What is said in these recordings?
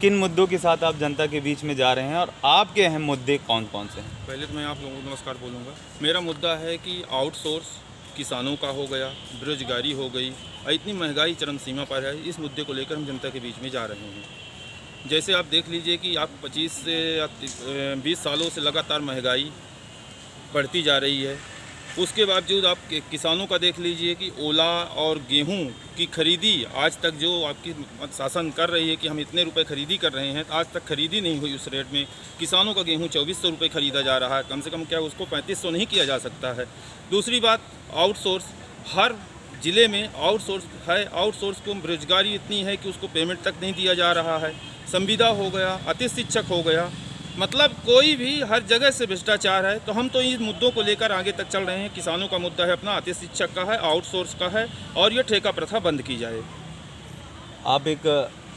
किन मुद्दों के साथ आप जनता के बीच में जा रहे हैं और आपके अहम मुद्दे कौन कौन से हैं? पहले तो मैं आप लोगों को नमस्कार बोलूँगा। मेरा मुद्दा है कि आउटसोर्स किसानों का हो गया, बेरोजगारी हो गई और इतनी महंगाई चरम सीमा पर है। इस मुद्दे को लेकर हम जनता के बीच में जा रहे हैं। जैसे आप देख लीजिए कि आप 25 से 20 सालों से लगातार महंगाई बढ़ती जा रही है। उसके बावजूद आप किसानों का देख लीजिए कि ओला और गेहूं की खरीदी आज तक जो आपकी शासन कर रही है कि हम इतने रुपए खरीदी कर रहे हैं, आज तक खरीदी नहीं हुई उस रेट में। किसानों का गेहूं 2400 रुपये खरीदा जा रहा है, कम से कम क्या उसको 3500 नहीं किया जा सकता है। दूसरी बात, आउटसोर्स हर ज़िले में आउटसोर्स है। आउटसोर्स को बेरोजगारी इतनी है कि उसको पेमेंट तक नहीं दिया जा रहा है। संविदा हो गया, अति शिक्षक हो गया, मतलब कोई भी हर जगह से भ्रष्टाचार है। तो हम तो इन मुद्दों को लेकर आगे तक चल रहे हैं। किसानों का मुद्दा है अपना, अति शिक्षक का है, आउटसोर्स का है और ये ठेका प्रथा बंद की जाए। आप एक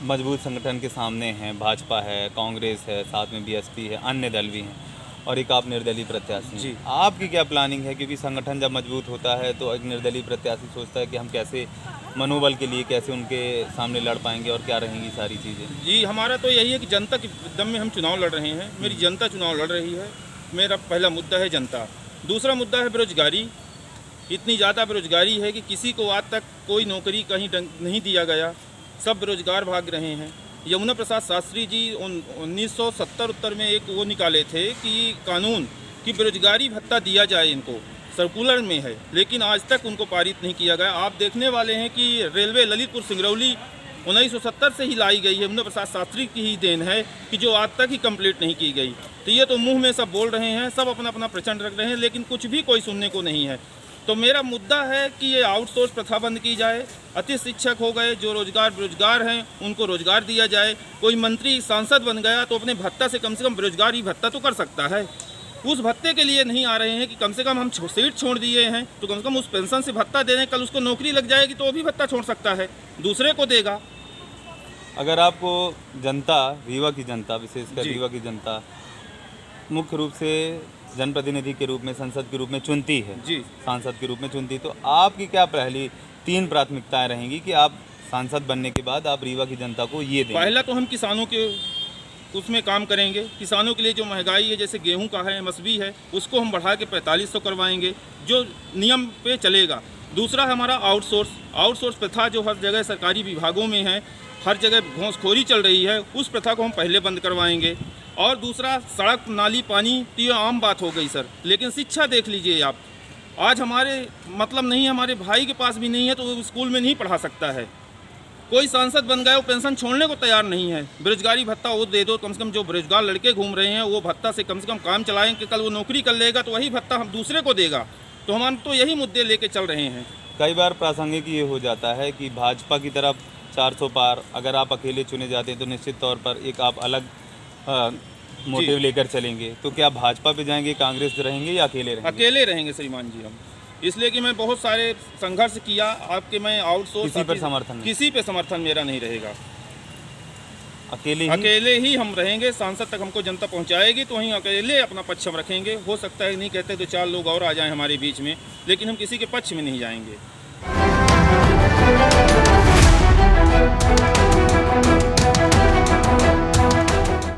मजबूत संगठन के सामने हैं, भाजपा है, कांग्रेस है, साथ में बीएसपी है, अन्य दल भी हैं और एक आप निर्दलीय प्रत्याशी हैं। जी। आपकी क्या प्लानिंग है? क्योंकि संगठन जब मजबूत होता है तो एक निर्दलीय प्रत्याशी सोचता है कि हम कैसे मनोबल के लिए कैसे उनके सामने लड़ पाएंगे और क्या रहेंगी सारी चीज़ें। जी, हमारा तो यही है कि जनता के दम में हम चुनाव लड़ रहे हैं। मेरी जनता चुनाव लड़ रही है। मेरा पहला मुद्दा है जनता। दूसरा मुद्दा है बेरोजगारी। इतनी ज़्यादा बेरोजगारी है कि किसी को आज तक कोई नौकरी कहीं नहीं दिया गया, सब बेरोजगार भाग रहे हैं। यमुना प्रसाद शास्त्री जी 1970 में एक वो निकाले थे कि कानून कि बेरोजगारी भत्ता दिया जाए इनको, सर्कुलर में है, लेकिन आज तक उनको पारित नहीं किया गया। आप देखने वाले हैं कि रेलवे ललितपुर सिंगरौली 1970 से ही लाई गई है, यमुना प्रसाद शास्त्री की ही देन है कि जो आज तक ही कंप्लीट नहीं की गई। तो ये तो मुंह में सब बोल रहे हैं, सब अपना अपना प्रचंड रख रहे हैं, लेकिन कुछ भी कोई सुनने को नहीं है। तो मेरा मुद्दा है कि ये आउटसोर्स प्रथा बंद की जाए। अति शिक्षक हो गए, जो बेरोजगार हैं उनको रोजगार दिया जाए। कोई मंत्री सांसद बन गया तो अपने भत्ता से कम बेरोजगारी भत्ता तो कर सकता है। उस भत्ते के लिए नहीं आ रहे हैं कि कम से कम हम सीट छोड़ दिए हैं तो कम से कम उस पेंशन से भत्ता दे दें। कल उसको नौकरी लग जाएगी तो वो भी भत्ता छोड़ सकता है, दूसरे को देगा। अगर आपको जनता, रीवा की जनता, विशेषकर जी। रीवा की जनता मुख्य रूप से जनप्रतिनिधि के रूप में, संसद के रूप में चुनती है, जी। सांसद के रूप में चुनती है, तो आपकी क्या पहली 3 प्राथमिकताएं रहेंगी कि आप सांसद बनने के बाद आप रीवा की जनता को ये दें? पहला तो हम किसानों के उसमें काम करेंगे। किसानों के लिए जो महंगाई है, जैसे गेहूं का है, एमएसपी है, उसको हम बढ़ा के 4500 करवाएंगे, जो नियम पे चलेगा। दूसरा हमारा आउटसोर्स प्रथा जो हर जगह सरकारी विभागों में है, हर जगह घूसखोरी चल रही है, उस प्रथा को हम पहले बंद करवाएंगे। और दूसरा, सड़क, नाली, पानी तो ये आम बात हो गई सर, लेकिन शिक्षा देख लीजिए आप। आज हमारे मतलब नहीं, हमारे भाई के पास भी नहीं है तो वो स्कूल में नहीं पढ़ा सकता है। कोई सांसद बन गया, वो पेंशन छोड़ने को तैयार नहीं है। बेरोजगारी भत्ता वो दे दो, कम से कम जो बेरोजगार लड़के घूम रहे हैं वो भत्ता से कम काम चलाएं कि कल वो नौकरी कर लेगा तो वही भत्ता हम दूसरे को देगा। तो हम तो यही मुद्दे लेके चल रहे हैं। कई बार प्रासंगिक ये हो जाता है कि भाजपा की तरफ 400 पार, अगर आप अकेले चुने जाते हैं तो निश्चित तौर पर एक आप अलग मोटिव लेकर चलेंगे। तो क्या भाजपा पे जाएंगे, कांग्रेस रहेंगे या अकेले रहेंगे? अकेले रहेंगे श्रीमान जी हम, इसलिए कि मैं बहुत सारे संघर्ष किया। आपके मैं आउटसोर्स किसी पर समर्थन नहीं? किसी पे समर्थन मेरा नहीं रहेगा। अकेले ही हम रहेंगे। सांसद तक हमको जनता पहुंचाएगी तो वहीं अकेले अपना पक्ष हम रखेंगे। हो सकता है नहीं कहते तो 4 लोग और आ जाएं हमारे बीच में, लेकिन हम किसी के पक्ष में नहीं जाएंगे।